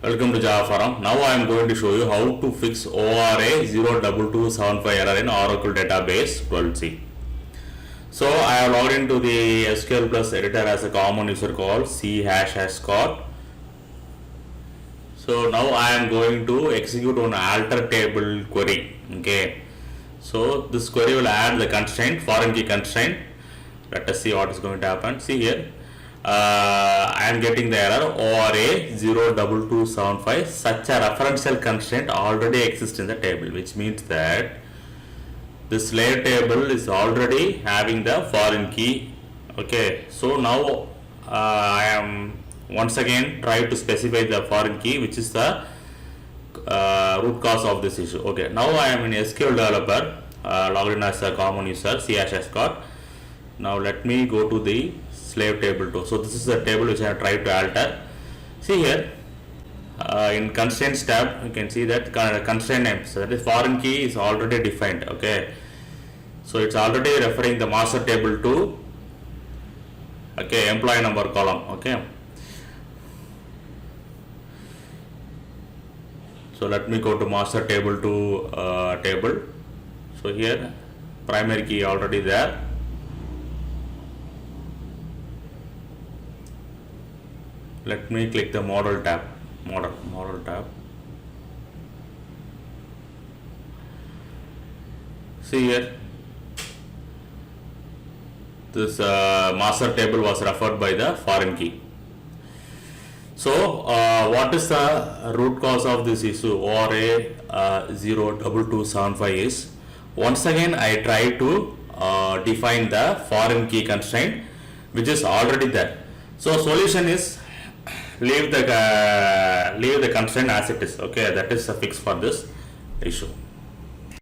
Welcome to Java Forum. Now I am going to show you how to fix ORA-02275 error in Oracle database 12c. So I have logged into the SQL Plus editor as a common user called c#scott. So now I am going to execute an alter table query. Okay. So this query will add the constraint, foreign key constraint. Let us see what is going to happen. See here. I am getting the error ORA-02275. Such a referential constraint already exists in the table, which means that this slave table is already having the foreign key. Okay, so now I am once again try to specify the foreign key, which is the root cause of this issue. Okay, now I am in SQL developer, logged in as a common user c#scott. Now let me go to the slave table 2. So this is the table which I have tried to alter. See here, in constraints tab, you can see that constraint name, so that is foreign key is already defined. Okay, so it's already referring the master table to employee number column. Okay, so let me go to master table to table. So here primary key already there. Let me click the model tab. Model tab. See here, this master table was referred by the foreign key. So what is the root cause of this issue ORA-02275 is, once again I try to define the foreign key constraint which is already there. So solution is leave the constraint as it is. Okay, that is a fix for this issue.